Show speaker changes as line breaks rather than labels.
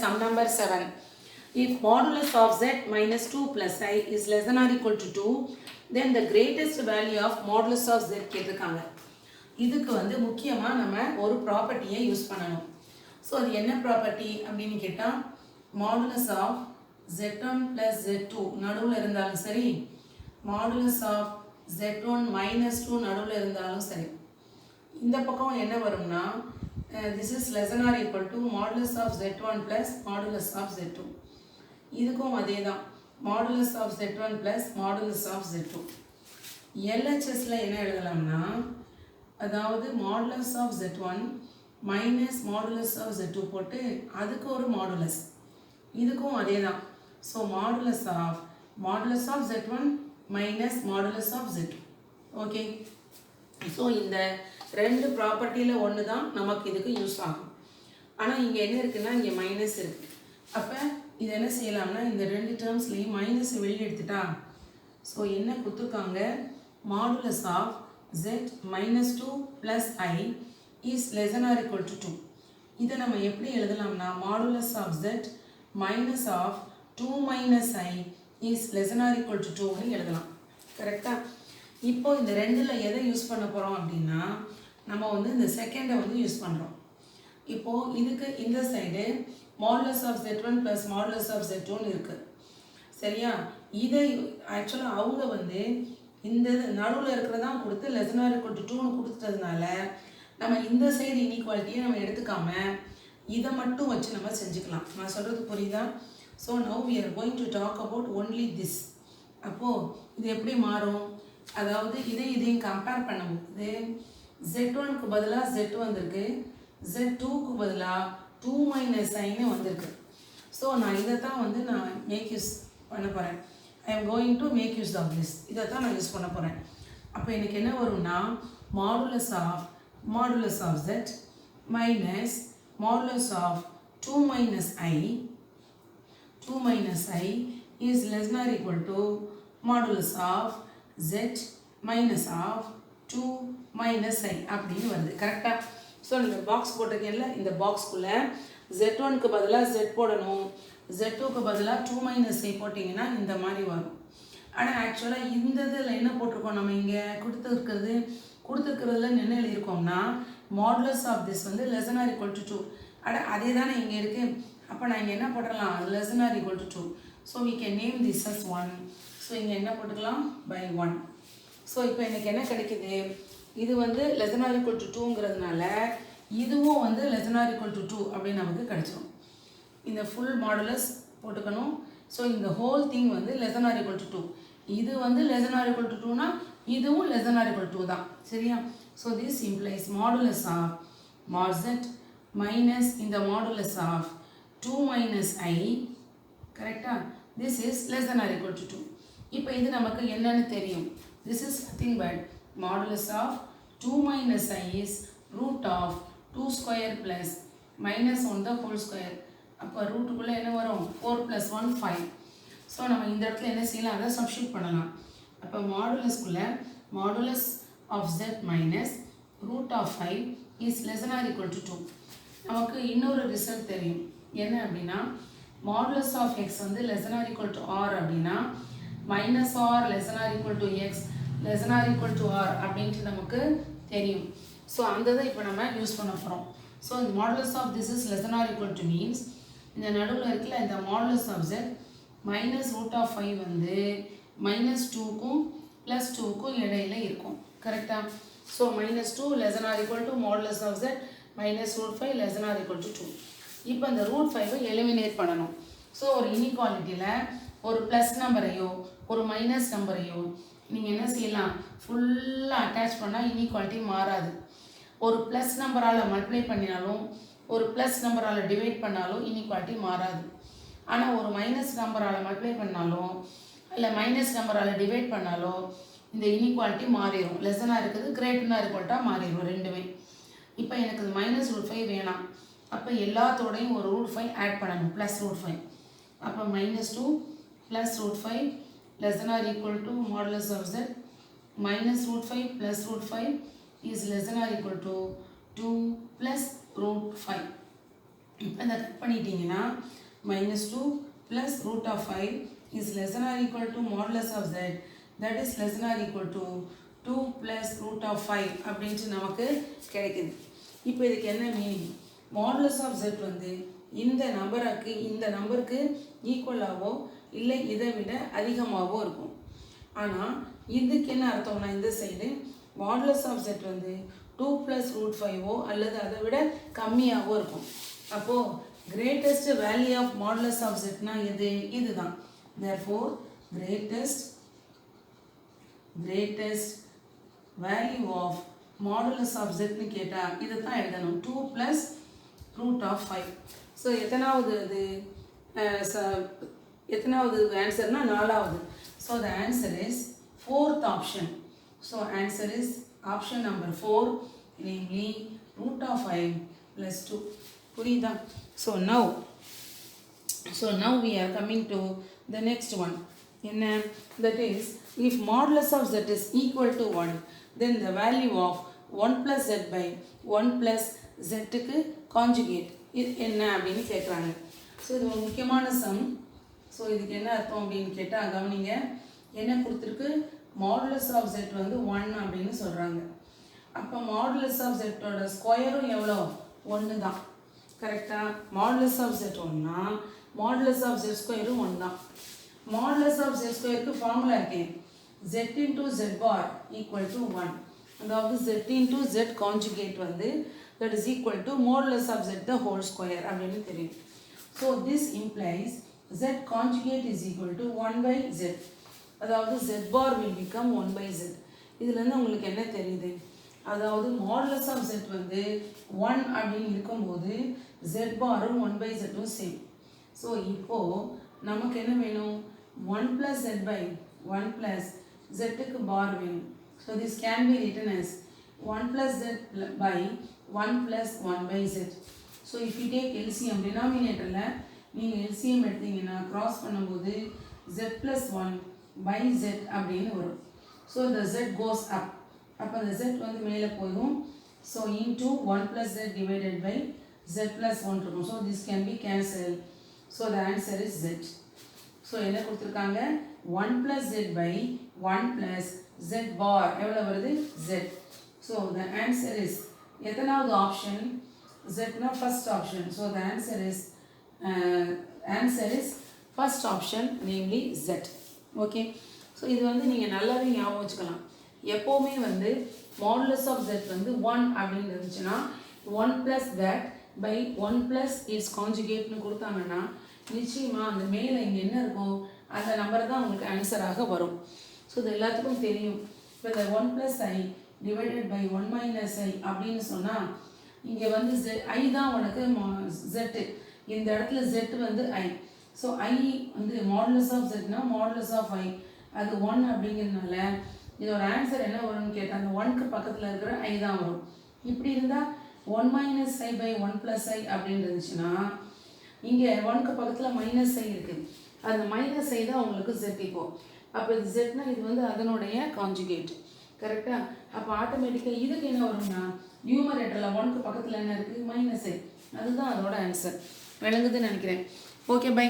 sum number 7. If modulus of z minus 2 plus I is less than or equal to 2, then the greatest value of modulus of z கேட்டிருக்காங்க. இதுக்கு வந்து முக்கியமா நம்ம ஒரு ப்ராப்பர்ட்டியை use பண்ணணும். ஸோ அது என்ன ப்ராப்பர்ட்டி அப்படின்னு கேட்டால் modulus of z1 plus z2 நடுவில் இருந்தாலும் சரி, மாடுலஸ் ஆஃப் z1 minus 2 நடுவில் இருந்தாலும் சரி, இந்த பக்கம் என்ன வரும்னா this is less than or equal to modulus of z1 plus modulus of z2. இதுக்கும் அதே தான், modulus of z1 plus modulus of z2. LHSல என்ன எழுதலாம்னா, அதாவது modulus of z1 minus modulus of z2 போட்டு அதுக்கு ஒரு modulus, இதுக்கும் அதே தான். So modulus of z1 minus modulus of z2. Okay, so இந்த ரெண்டு ப்ராப்பர்ட்டியில் ஒன்று தான் நமக்கு இதுக்கு யூஸ் ஆகும். ஆனால் இங்கே என்ன இருக்குன்னா, இங்கே மைனஸ் இருக்குது. அப்போ இது என்ன செய்யலாம்னா, இந்த ரெண்டு டேர்ம்ஸ்லேயும் மைனஸை வெளியே எடுத்துட்டா, ஸோ என்ன கொடுத்துருக்காங்க, modulus of z minus 2 plus I is less than or equal to 2. இதை நம்ம எப்படி எழுதலாம்னா, modulus of z minus of 2 minus I is less than or equal to 2ன்னு எழுதலாம். கரெக்டாக? இப்போ இந்த ரெண்டில் எதை யூஸ் பண்ண போகிறோம் அப்படின்னா, நம்ம வந்து இந்த செகண்டை வந்து யூஸ் பண்ணுறோம். இப்போது இதுக்கு இந்த side modulus of z1 plus modulus of z2ன்னு இருக்குது. சரியா? இதை ஆக்சுவலாக அவங்க வந்து இந்த நடுவில் இருக்கிறதான் கொடுத்து less than or equal to 2ன்னு கொடுத்ததுனால நம்ம இந்த சைடு இன்இக்வாலிட்டியை நம்ம எடுத்துக்காம இதை மட்டும் வச்சு நம்ம செஞ்சுக்கலாம். நான் சொல்கிறது புரியுதா? So now we are going to talk about only this. அப்போது இது எப்படி மாறும், அதாவது இதையும் கம்பேர் பண்ணும்போது z1க்கு பதிலாக z வந்திருக்கு, z2க்கு பதிலாக 2 minus iன்னு வந்திருக்கு. ஸோ நான் இதை தான் வந்து நான் மேக் யூஸ் பண்ண போகிறேன். I am going to make use of this. இதை தான் நான் யூஸ் பண்ண போகிறேன். அப்போ எனக்கு என்ன வரும்னா, modulus of z minus modulus of 2 minus I is less than or equal to modulus of z minus of 2 minus I அப்படின்னு வருது. கரெக்டாக? ஸோ இந்த பாக்ஸ் போட்டிருக்கேன்ல, இந்த பாக்ஸ்குள்ளே z1க்கு பதிலாக z போடணும், z2க்கு பதிலாக 2 minus I போட்டிங்கன்னா இந்த மாதிரி வரும். ஆனால் ஆக்சுவலாக இந்த இதில் என்ன போட்டிருக்கோம், நம்ம இங்கே கொடுத்துருக்கிறதுல என்ன எழுதியிருக்கோம்னா, மாடுலஸ் ஆஃப் திஸ் வந்து less than or equal to 2. அதே தானே இங்கே இருக்குது. அப்போ நான் இங்கே என்ன போட்டுடலாம், less than or equal to 2. So we can name this as 1. So இங்கே என்ன போட்டுக்கலாம், by 1. ஸோ இப்போ எனக்கு என்ன கிடைக்குது, இது வந்து less than or equal to 2ங்கிறதுனால இதுவும் வந்து less than or equal to 2 அப்படின்னு நமக்கு கிடைச்சிடும். இந்த ஃபுல் மாடுலஸ் போட்டுக்கணும். ஸோ இந்த ஹோல் திங் வந்து less than or equal to 2. இது வந்து less than or equal to 2னா இதுவும் less than or equal to 2 தான். சரியா? So this implies modulus of mod z minus இந்த மாடுலஸ் ஆஃப் 2 minus I. கரெக்டாக? This is less than or equal to 2. இப்போ இது நமக்கு என்னன்னு தெரியும். This is nothing but modulus of 2 minus I is root of 2 square plus minus 1 the whole square. அப்போ ரூட்டுக்குள்ளே என்ன வரும், 4 plus 1 5. ஸோ நம்ம இந்த இடத்துல என்ன செய்யலாம், அதை சப்ஸ்டியூட் பண்ணலாம். அப்போ மாடுலஸ்குள்ளே modulus of z minus root of 5 is less than or equal to 2. நமக்கு இன்னொரு ரிசல்ட் தெரியும். என்ன அப்படின்னா, மாடுலஸ் ஆஃப் x வந்து less than or equal to r அப்படின்னா minus r less than or equal to x less than or equal to r அப்படின்ட்டு நமக்கு தெரியும். ஸோ அந்த இதை இப்போ நம்ம யூஸ் பண்ண போகிறோம். ஸோ இந்த modulus of this is less than or equal to means இந்த நடுவில் இருக்குல்ல, இந்த modulus of z minus root of 5 வந்து மைனஸ் 2க்கும் ப்ளஸ் 2க்கும் இடையில இருக்கும். கரெக்டாக? So minus 2 less than or equal to modulus of z minus root 5 less than or equal to 2. இப்போ இந்த ரூட் 5 எலிமினேட் பண்ணணும். ஸோ ஒரு இன்இக்வாலிட்டியில் ஒரு ப்ளஸ் நம்பரையோ ஒரு மைனஸ் நம்பரையோ நீங்கள் என்ன செய்யலாம், ஃபுல்லாக அட்டாச் பண்ணால் இன்இக்வாலிட்டி மாறாது. ஒரு ப்ளஸ் நம்பரால் மல்டிப்ளை பண்ணினாலும் ஒரு ப்ளஸ் நம்பரால் டிவைட் பண்ணாலும் இன்இக்வாலிட்டி மாறாது. ஆனால் ஒரு மைனஸ் நம்பரால் மல்டிப்ளை பண்ணாலும் இல்லை மைனஸ் நம்பரால் டிவைட் பண்ணாலும் இந்த இன்இக்வாலிட்டி மாறிடும். லெஸ்ஸனாக இருக்குது கிரேட்டனாக இருக்கட்டாக மாறிடும் ரெண்டுமே. இப்போ எனக்கு மைனஸ் ரூட் 5 வேணாம். அப்போ எல்லாத்தோடையும் ஒரு ரூட் 5 ஆட் பண்ணணும், ப்ளஸ் ரூட் 5. அப்போ minus 2 plus root 5 less than or equal to modulus of z minus root 5 plus root 5 is less than or equal to 2 plus root 5. இப்போ இதை கட் பண்ணிட்டீங்கன்னா -2 plus root of 5 is less than or equal to modulus of z, that is less than or equal to 2 plus root of 5 அப்படின்ட்டு நமக்கு கிடைக்குது. இப்போ இதுக்கு என்ன meaning? Modulus of z வந்து இந்த நம்பருக்கு ஈக்குவலாகவோ இல்லை இதை விட அதிகமாகவோ இருக்கும். ஆனால் இதுக்கு என்ன அர்த்தம்னா இந்த சைடு மாடுலஸ் ஆஃப் z வந்து 2 plus root 5ஓ அல்லது அதை விட கம்மியாகவோ இருக்கும். அப்போது greatest value of modulus of z னா இதுதான். Therefore greatest value of modulus of z னு கேட்டா இதை தான் எழுதணும் 2 plus root of 5. ஸோ எத்தனாவது ஆன்சர்னா 4வது. So the answer is 4th option. So answer is option number 4, namely root of 5 plus 2. புரியுதா? So now we are coming to the next one. என்ன? That is, if modulus of z is equal to 1, then the value of 1 plus z by 1 plus z க்கு conjugate இது என்ன அப்படின்னு கேட்குறாங்க. So இது ஒரு முக்கியமான சம். ஸோ இதுக்கு என்ன அர்த்தம் அப்படின்னு கேட்டால் கவனிங்க. என்ன கொடுத்துருக்கு? மாடுலஸ் ஆஃப் z வந்து 1 அப்படின்னு சொல்கிறாங்க. அப்போ மாடுலஸ் ஆஃப் zோட ஸ்கொயரும் எவ்வளோ? 1 தான். கரெக்டாக? மாடுலஸ் ஆஃப் z 1னா மாடுலஸ் ஆஃப் z ஸ்கொயரும் 1 தான். மாடுலஸ் ஆஃப் z ஸ்கொயருக்கு ஃபார்முலா இருக்கேன். z into z bar equal to 1. அதாவது z into z conjugate வந்து that is equal to modulus of z the whole square அப்படின்னு தெரியும். So this implies z conjugate is equal to 1 by z. அதாவது z bar will become 1 by z. இதுலேருந்து உங்களுக்கு என்ன தெரியுது? அதாவது மாடுலஸ் ஆஃப் z வந்து 1 அப்படின்னு இருக்கும்போது z பாரும் 1 by z சேம். ஸோ இப்போது நமக்கு என்ன வேணும்? 1 plus z by 1 plus z-க்கு பார் வேணும். So this can be written as 1 plus z by 1 plus 1 by z. So if you take LCM டினாமினேட்டரில் நீங்கள் LCM எடுத்தீங்கன்னா க்ராஸ் பண்ணும்போது z plus 1 by z அப்படின்னு வரும். So the z goes up. அப்போ the z வந்து மேலே போயிடும். So into 1 plus z divided by z plus 1 இருக்கும். So this can be cancelled. So the answer is z. So என்ன கொடுத்துருக்காங்க? 1 plus z by 1 plus z bar எவ்வளோ வருது? z. So the answer is எத்தனாவது option? z-னா first option. So the answer is first option, namely z. Okay. So இது வந்து நீங்கள் நல்லாவே ஞாபகம் வச்சுக்கலாம். எப்போவுமே வந்து மாடுலஸ் ஆஃப் z வந்து 1 அப்படின்னு இருந்துச்சுன்னா 1 plus that by 1 plus its conjugateனு கொடுத்தாங்கன்னா நிச்சயமாக அந்த மேலே இங்கே என்ன இருக்கும் அந்த நம்பர் தான் உங்களுக்கு ஆன்சராக வரும். ஸோ இது எல்லாத்துக்கும் தெரியும். இப்போ இந்த 1 plus i divided by 1 minus i அப்படின்னு சொன்னால் இங்கே வந்து i தான் உனக்கு z. இந்த இடத்துல z வந்து i. ஸோ i வந்து மாடுலஸ் ஆஃப் zனா மாடுலஸ் ஆஃப் i அது 1 அப்படிங்கிறதுனால இதோட ஆன்சர் என்ன வரும்னு கேட்டால் அந்த 1க்கு பக்கத்தில் இருக்கிற i தான் வரும். இப்படி இருந்தால் 1 minus i by 1 plus i அப்படின்னு இருந்துச்சுன்னா இங்கே 1க்கு பக்கத்தில் மைனஸ் i இருக்குது. அந்த மைனஸ் i தான் உங்களுக்கு z. இப்போ அப்போ இது zனா இது வந்து அதனுடைய கான்ஜுகேட். கரெக்டாக? அப்போ ஆட்டோமேட்டிக்காக இதுக்கு என்ன வரும்னா நியூமரேட்டரில் 1க்கு பக்கத்தில் என்ன இருக்குது? Minus i. அதுதான் அதோட ஆன்சர். விளங்குதுன்னு நினைக்கிறேன். Okay, by.